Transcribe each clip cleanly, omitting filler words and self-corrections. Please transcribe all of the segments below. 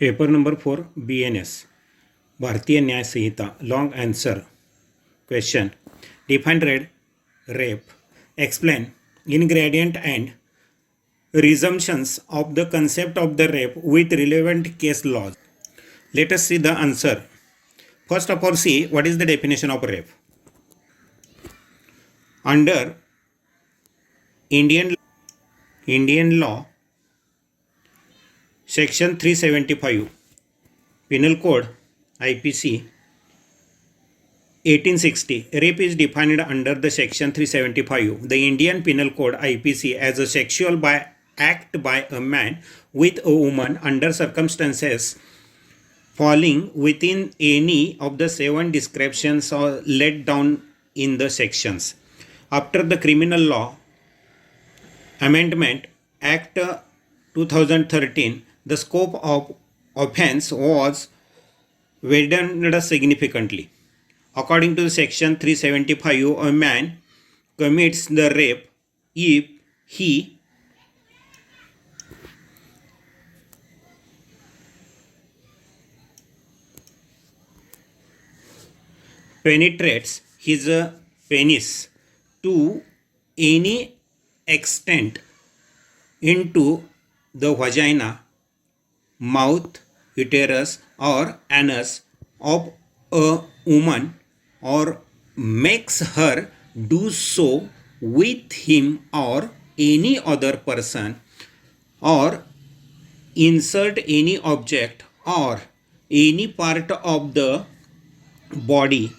Paper number 4 B.N.S. Bharatiya Nyaya Sanhita long answer question define rape explain ingredient and resumptions of the concept of the rape with relevant case laws. Let us see the answer. First of all, see what is the definition of rape. Under Indian law, section 375 penal code IPC 1860, rape is defined under the section 375 the Indian penal code IPC as a sexual act by a man with a woman under circumstances falling within any of the 7 descriptions or laid down in the sections. After the Criminal Law Amendment Act 2013, the scope of offence was widened significantly. According to section 375, a man commits the rape if he penetrates his penis to any extent into the vagina, mouth, uterus, or anus of a woman, or makes her do so with him or any other person, or insert any object or any part of the body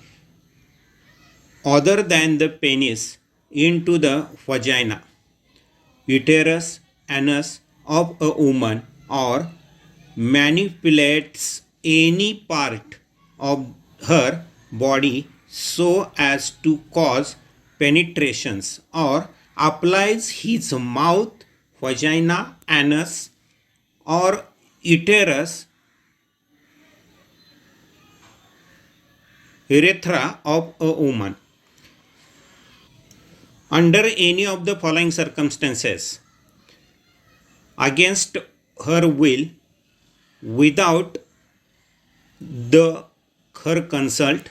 other than the penis into the vagina, uterus, anus of a woman, or manipulates any part of her body so as to cause penetrations, or applies his mouth, vagina, anus, or uterus, urethra of a woman under any of the following circumstances, against her will, without her consent,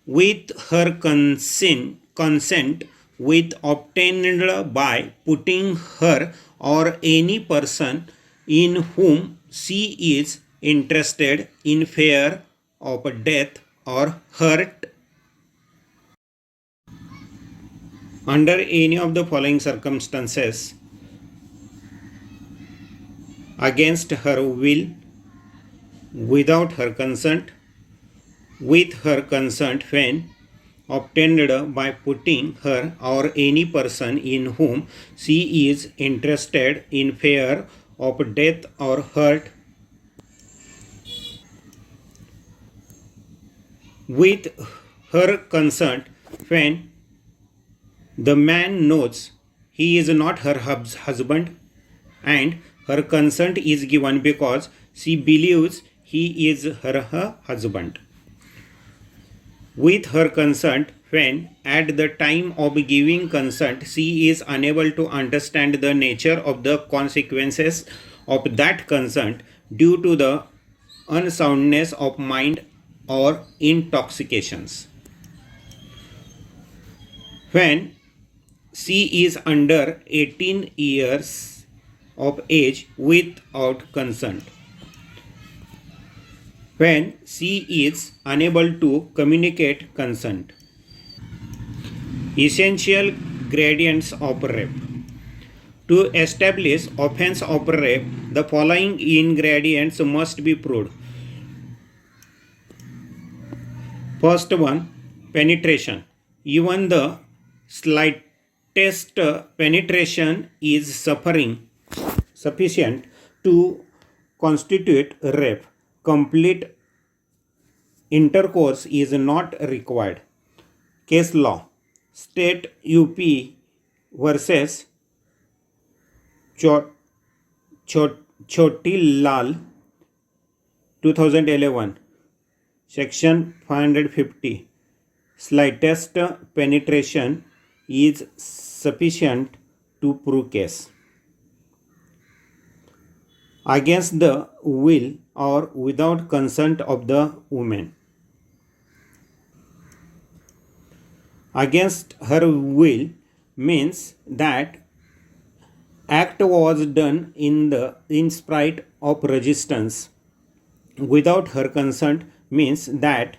with her consent, with obtained by putting her or any person in whom she is interested in fear of death or hurt, under any of the following circumstances, against her will, without her consent, with her consent when obtained by putting her or any person in whom she is interested in fear of death or hurt, with her consent when the man knows he is not her husband and her consent is given because she believes he is her husband, with her consent when at the time of giving consent she is unable to understand the nature of the consequences of that consent due to the unsoundness of mind or intoxications, when she is under 18 years of age without consent, when she is unable to communicate consent. Essential gradients of rape. To establish offense of rape, the following ingredients must be proved. First one, penetration. Even the slightest penetration is sufficient to constitute rape. Complete intercourse is not required. Case law. State UP versus Choti Lal 2011 section 550. Slightest penetration is sufficient to prove case. Against the will or without consent of the woman. Against her will means that act was done in spite of resistance. Without her consent means that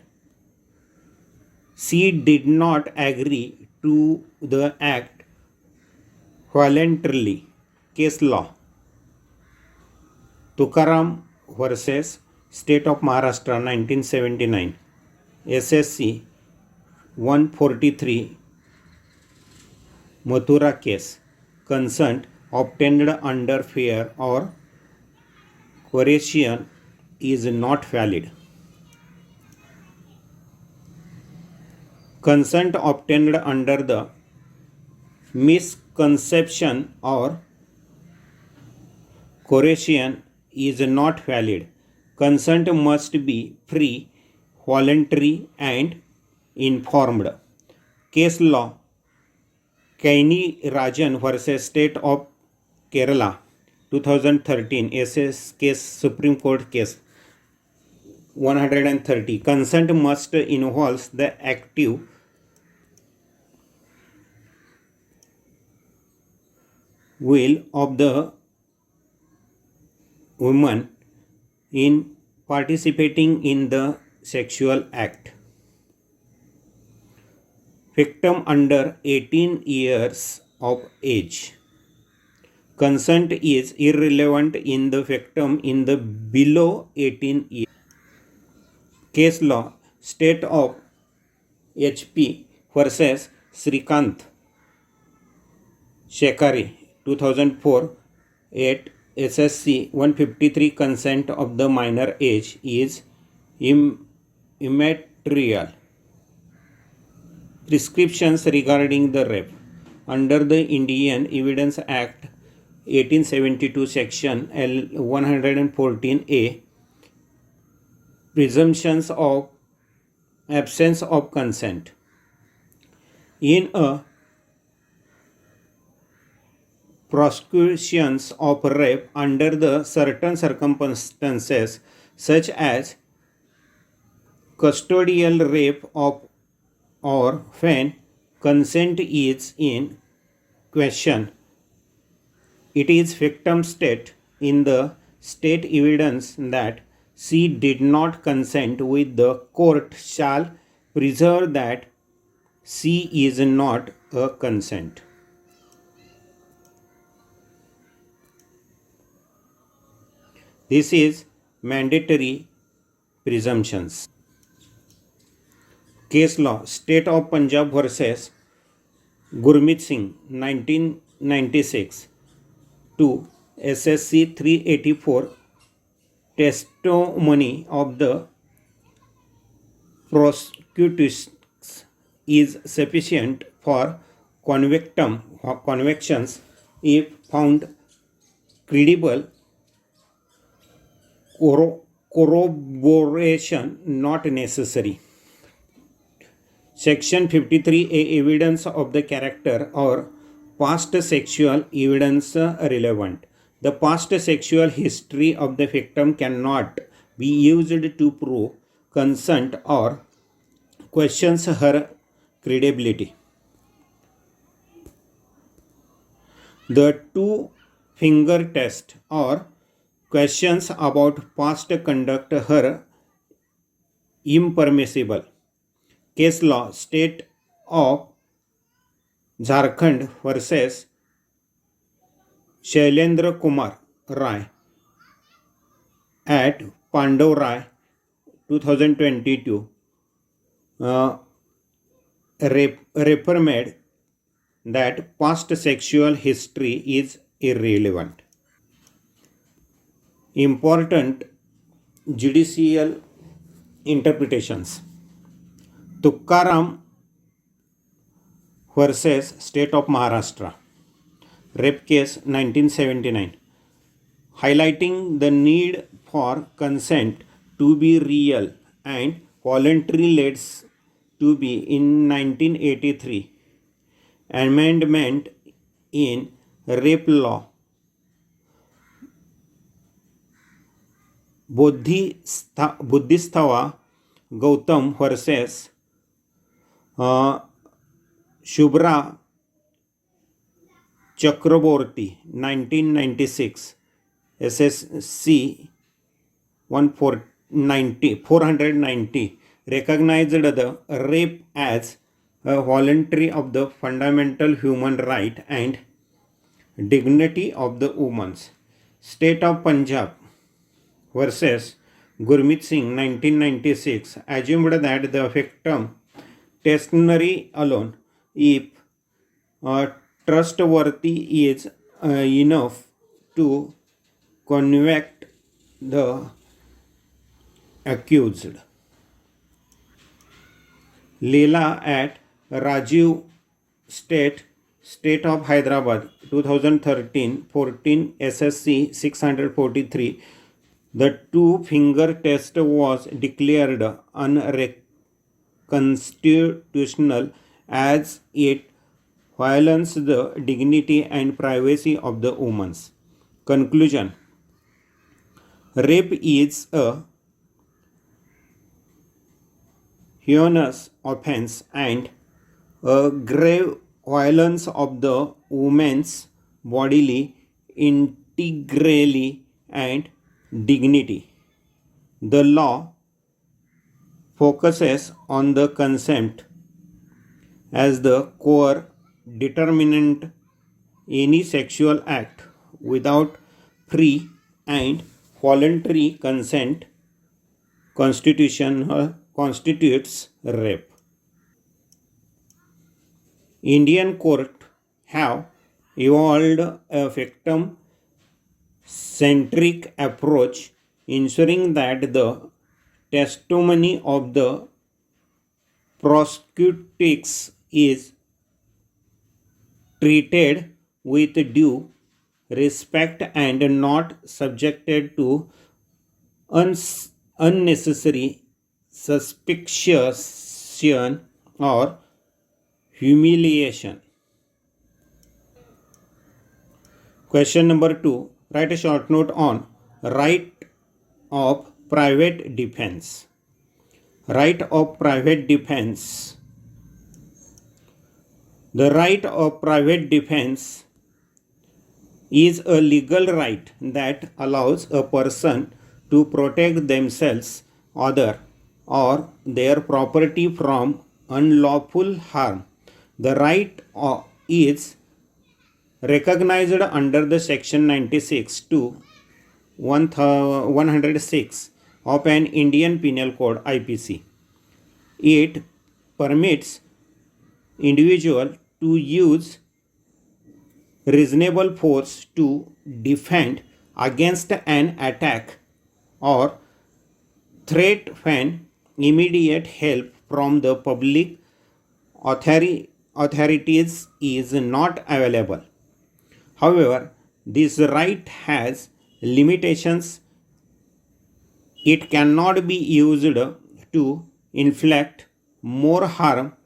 she did not agree to the act voluntarily. Case law. Tukaram versus State of Maharashtra 1979. SSC 143 Mathura case. Consent obtained under fear or coercion is not valid. Consent obtained under the misconception or coercion is not valid. Consent must be free, voluntary, and informed. Case law. Kaini Rajan versus State of Kerala 2013 SS case Supreme Court case 130. Consent must involve the active will of the woman in participating in the sexual act. Victim under 18 years of age. Consent is irrelevant in the victim in the below 18 years. Case law. State of HP versus Srikant Shekari 2004 at SSC 153. Consent of the minor age is immaterial. Prescriptions regarding the rape. Under the Indian Evidence Act 1872 section L114A, presumptions of absence of consent. In a prosecutions of rape under the certain circumstances such as custodial rape of or when consent is in question, it is victim state in the state evidence that she did not consent with the court shall preserve that she is not a consent. This is mandatory presumptions. Case law. State of Punjab versus Gurmeet Singh 1996 to SSC 384. Testimony of the prosecutors is sufficient for convictions if found credible. Corroboration not necessary. Section 53A. Evidence of the character or past sexual evidence relevant. The past sexual history of the victim cannot be used to prove consent or questions her credibility. The two-finger test or questions about past conduct her impermissible. Case law. State of Jharkhand versus Shailendra Kumar Rai at Pandav Rai 2022. Reformed that past sexual history is irrelevant. Important judicial interpretations. Tukaram versus State of Maharashtra. Rape case 1979. Highlighting the need for consent to be real and voluntary leads to be in 1983 amendment in rape law Buddhistava Gautam versus Shubhra Chakraborty 1996 SSC 490 recognized the rape as a voluntary of the fundamental human right and dignity of the woman. State of Punjab versus Gurmeet Singh 1996 assumed that the victim testimony alone, if trustworthy, is enough to convict the accused. Leela at Rajiv State of Hyderabad 2013-14 SSC 643. The two-finger test was declared unconstitutional as it violates the dignity and privacy of the woman. Conclusion: rape is a heinous offense and a grave violence of the woman's bodily integrity and dignity. The law focuses on the consent as the core determinant. Any sexual act without free and voluntary consent constitutes rape. Indian courts have evolved a victim-centric approach, ensuring that the testimony of the prosecutrix is treated with due respect and not subjected to unnecessary suspicion or humiliation. Question number 2. Write a short note on right of private defense. Right of private defense. The right of private defense is a legal right that allows a person to protect themselves, other, or their property from unlawful harm. The right is recognized under the section 96 to 106 of an Indian Penal Code IPC. It permits individual to use reasonable force to defend against an attack or threat when immediate help from the public authorities is not available. However, this right has limitations. It cannot be used to inflict more harm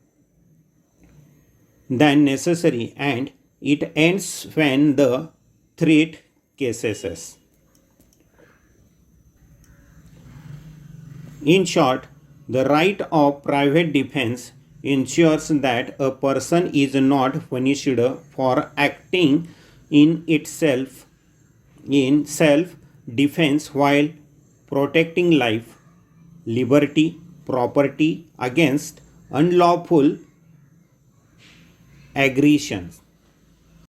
than necessary, and it ends when the threat ceases. In short, the right of private defense ensures that a person is not punished for acting in self-defense while protecting life, liberty, property against unlawful aggressions.